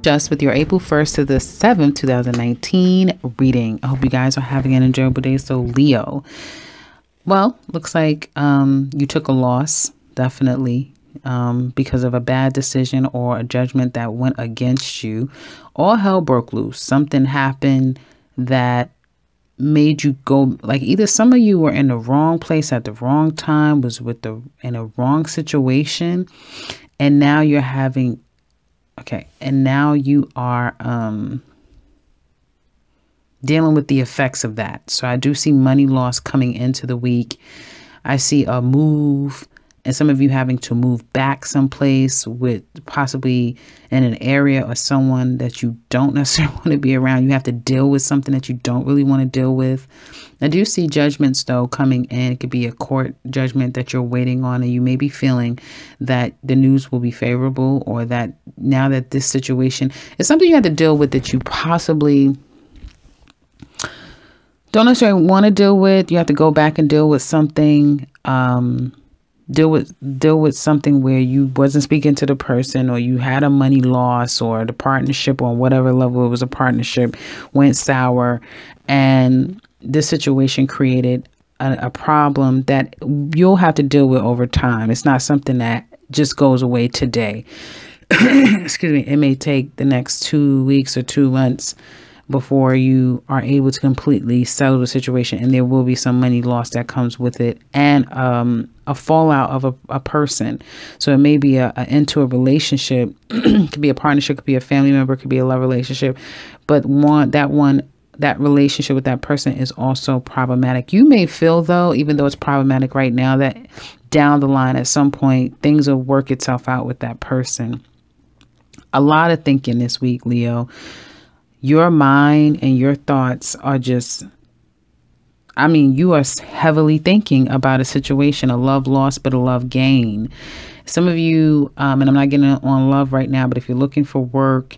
just with your April 1st to the 7th, 2019 reading. I hope you guys are having an enjoyable day. So Leo, well, looks like you took a loss, definitely, because of a bad decision or a judgment that went against you. All hell broke loose. Something happened that made you go, like, either some of you were in the wrong place at the wrong time, was in a wrong situation, and now you're having, and now you are dealing with the effects of that. So I do see money loss coming into the week. I see a move, and some of you having to move back someplace, with possibly in an area or someone that you don't necessarily want to be around. You have to deal with something that you don't really want to deal with. I do see judgments, though, coming in. It could be a court judgment that you're waiting on, and you may be feeling that the news will be favorable, or that now that this situation is something you have to deal with that you possibly don't necessarily want to deal with. You have to go back and deal with something, deal with something where you wasn't speaking to the person, or you had a money loss, or the partnership, on whatever level it was, a partnership went sour, and this situation created a problem that you'll have to deal with over time. It's not something that just goes away today. Excuse me. It may take the next 2 weeks or 2 months before you are able to completely settle the situation, and there will be some money loss that comes with it, and a fallout of a person. So it may be into a relationship. It could be a partnership, could be a family member, could be a love relationship, but that relationship with that person is also problematic. You may feel, though, even though it's problematic right now, that down the line at some point things will work itself out with that person. A lot of thinking this week, Leo. Your mind and your thoughts are just, you are heavily thinking about a situation, a love loss, but a love gain. Some of you, and I'm not getting on love right now, but if you're looking for work,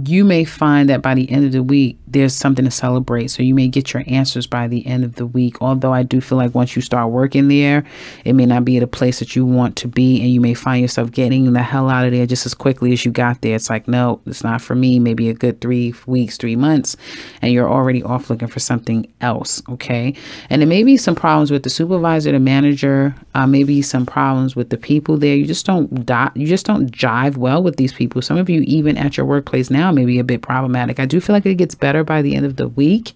you may find that by the end of the week, there's something to celebrate. So you may get your answers by the end of the week. Although I do feel like once you start working there, it may not be at a place that you want to be, and you may find yourself getting the hell out of there just as quickly as you got there. It's like, no, it's not for me. Maybe a good 3 weeks, 3 months, and you're already off looking for something else. Okay. And there may be some problems with the supervisor, the manager, maybe some problems with the people there. You just don't jive well with these people. Some of you, even at your workplace now, may be a bit problematic. I do feel like it gets better by the end of the week,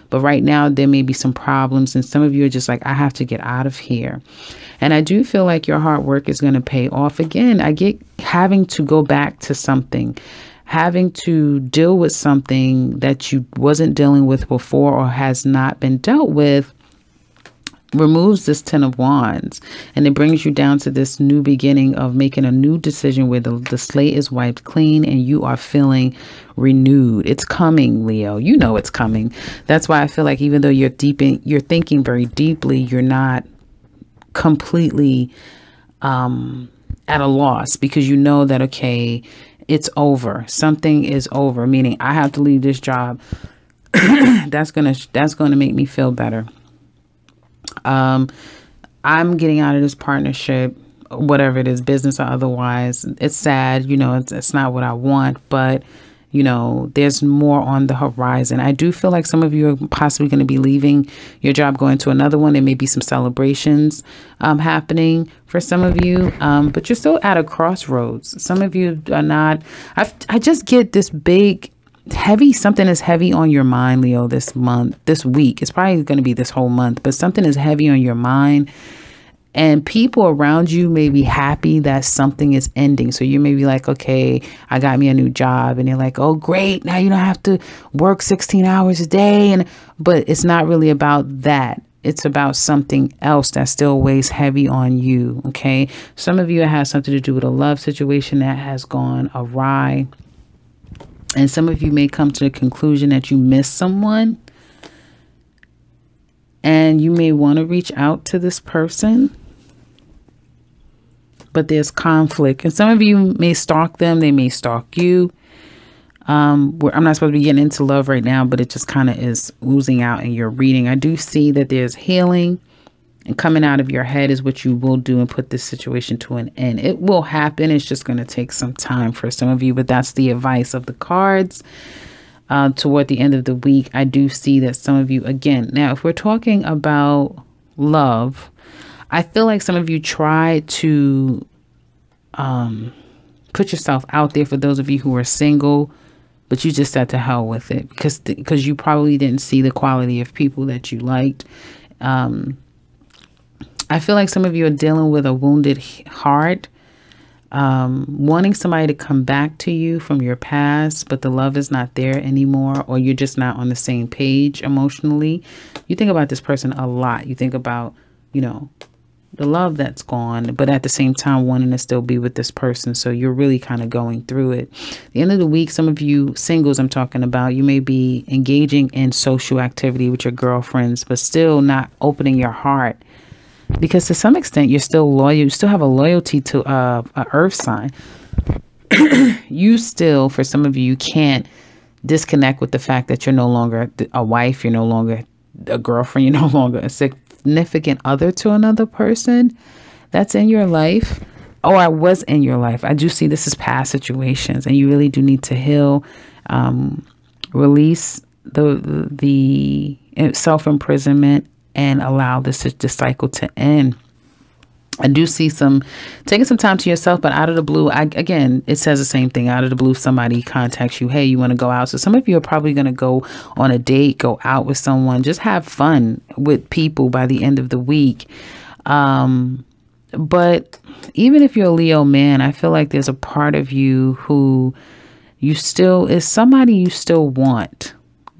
but right now there may be some problems, and some of you are just like, I have to get out of here. And I do feel like your hard work is going to pay off. Again, I get having to go back to something, having to deal with something that you wasn't dealing with before, or has not been dealt with, removes this 10 of Wands, and it brings you down to this new beginning of making a new decision where the slate is wiped clean and you are feeling renewed. It's coming, Leo. You know it's coming. That's why I feel like even though you're thinking very deeply, you're not completely at a loss, because you know that, okay, it's over. Something is over, meaning I have to leave this job. That's gonna make me feel better. I'm getting out of this partnership, whatever it is, business or otherwise. It's sad, it's not what I want, but there's more on the horizon. I do feel like some of you are possibly going to be leaving your job, going to another one. There may be some celebrations happening for some of you, but you're still at a crossroads. Some of you are not. I just get this big something is heavy on your mind, Leo, this week. It's probably going to be this whole month, but something is heavy on your mind, and people around you may be happy that something is ending. So you may be like, okay, I got me a new job, and they're like, oh, great. Now you don't have to work 16 hours a day. But it's not really about that. It's about something else that still weighs heavy on you. Okay. Some of you, it has something to do with a love situation that has gone awry. And some of you may come to the conclusion that you miss someone, and you may want to reach out to this person, but there's conflict. And some of you may stalk them. They may stalk you. I'm not supposed to be getting into love right now, but it just kind of is oozing out in your reading. I do see that there's healing and coming out of your head is what you will do and put this situation to an end. It will happen. It's just going to take some time for some of you, but that's the advice of the cards. Toward the end of the week, I do see that some of you, again, now if we're talking about love, I feel like some of you try to put yourself out there for those of you who are single, but you just said to hell with it because you probably didn't see the quality of people that you liked. I feel like some of you are dealing with a wounded heart, wanting somebody to come back to you from your past, but the love is not there anymore, or you're just not on the same page emotionally. You think about this person a lot. You think about, the love that's gone, but at the same time wanting to still be with this person. So you're really kind of going through it. At the end of the week, some of you singles I'm talking about, you may be engaging in social activity with your girlfriends, but still not opening your heart. Because to some extent, you're still loyal. You still have a loyalty to a earth sign. You still, for some of you, you can't disconnect with the fact that you're no longer a wife. You're no longer a girlfriend. You're no longer a significant other to another person that's in your life. Or I was in your life. I do see this as past situations, and you really do need to heal, release the self-imprisonment, and allow this cycle to end. I do see taking some time to yourself, but out of the blue, again, it says the same thing. Out of the blue, somebody contacts you. Hey, you want to go out? So some of you are probably going to go on a date, go out with someone, just have fun with people by the end of the week. But even if you're a Leo man, I feel like there's a part of you who is somebody you still want.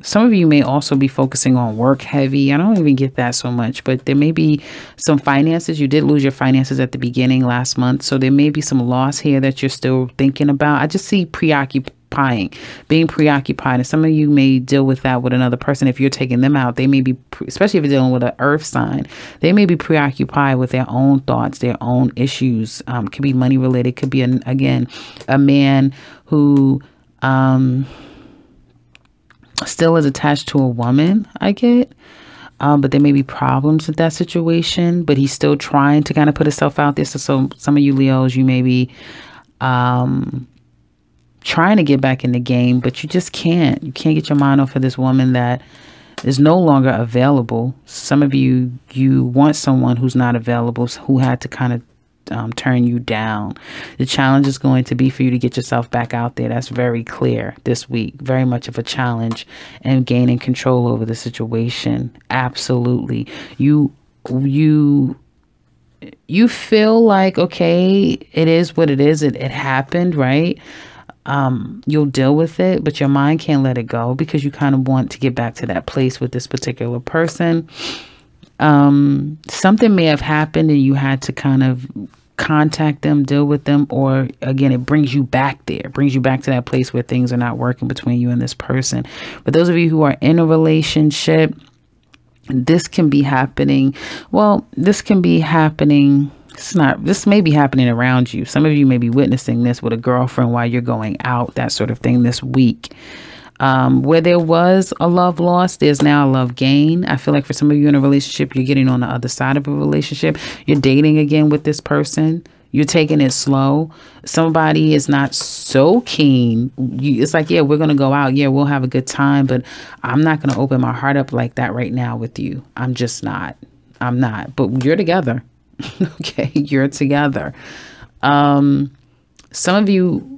Some of you may also be focusing on work heavy. I don't even get that so much, but there may be some finances. You did lose your finances at the beginning last month. So there may be some loss here that you're still thinking about. I just see being preoccupied. And some of you may deal with that with another person. If you're taking them out, they may be, especially if you're dealing with an earth sign, they may be preoccupied with their own thoughts, their own issues. Could be money related. Could be, again, a man who, still is attached to a woman, I get, but there may be problems with that situation, but he's still trying to kind of put himself out there. So some of you Leos, you may be trying to get back in the game, but you just can't. You can't get your mind off of this woman that is no longer available. Some of you want someone who's not available, who had to kind of turn you down. The challenge is going to be for you to get yourself back out there. That's very clear this week. Very much of a challenge, and gaining control over the situation. Absolutely. You feel like, okay, it is what it is. It happened, right? You'll deal with it, but your mind can't let it go because you kind of want to get back to that place with this particular person. Something may have happened and you had to kind of contact them, deal with them, or again, it brings you back there, brings you back to that place where things are not working between you and this person. But those of you who are in a relationship, this can be happening. Well, this can be happening. This may be happening around you. Some of you may be witnessing this with a girlfriend while you're going out, that sort of thing this week. Where there was a love loss, there's now a love gain. I feel like for some of you in a relationship, you're getting on the other side of a relationship. You're dating again with this person. You're taking it slow. Somebody is not so keen. It's like, yeah, we're going to go out. Yeah, we'll have a good time, but I'm not going to open my heart up like that right now with you. I'm just not. I'm not. But you're together. Okay, you're together. Some of you,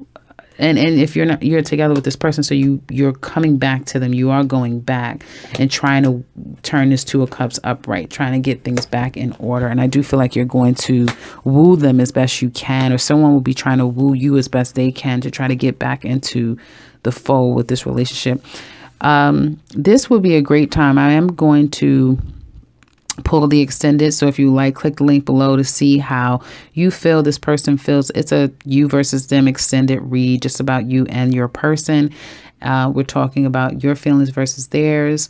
and if you're together with this person, so you're coming back to them, you are going back and trying to turn this Two of Cups upright, trying to get things back in order. And I do feel like you're going to woo them as best you can, or someone will be trying to woo you as best they can to try to get back into the fold with this relationship. This would be a great time. I am going to pull the extended. So if you like, click the link below to see how you feel this person feels. It's a you versus them extended read, just about you and your person. We're talking about your feelings versus theirs.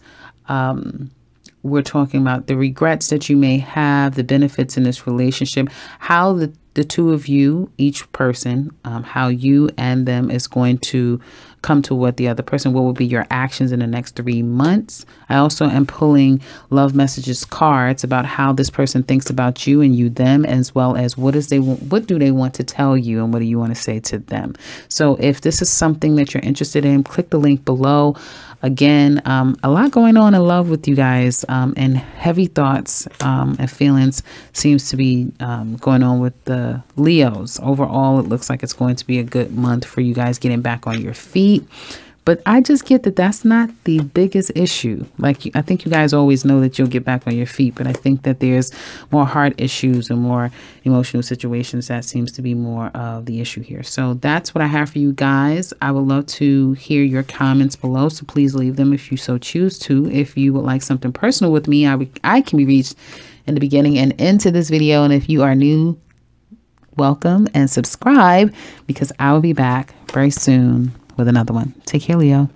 We're talking about the regrets that you may have, the benefits in this relationship, how the two of you, each person, how you and them is going to come to what the other person, what will be your actions in the next 3 months. I also am pulling love messages cards about how this person thinks about you and you them, as well as what do they want to tell you and what do you want to say to them. So if this is something that you're interested in, click the link below. Again, a lot going on in love with you guys, and heavy thoughts and feelings seems to be going on with the Leos. Overall, it looks like it's going to be a good month for you guys getting back on your feet. But I just get that that's not the biggest issue. Like, I think you guys always know that you'll get back on your feet, but I think that there's more heart issues and more emotional situations that seems to be more of the issue here. So that's what I have for you guys. I would love to hear your comments below, so please leave them if you so choose to. If you would like something personal with me, I can be reached in the beginning and into this video. And if you are new, welcome and subscribe, because I will be back very soon with another one. Take care, Leo.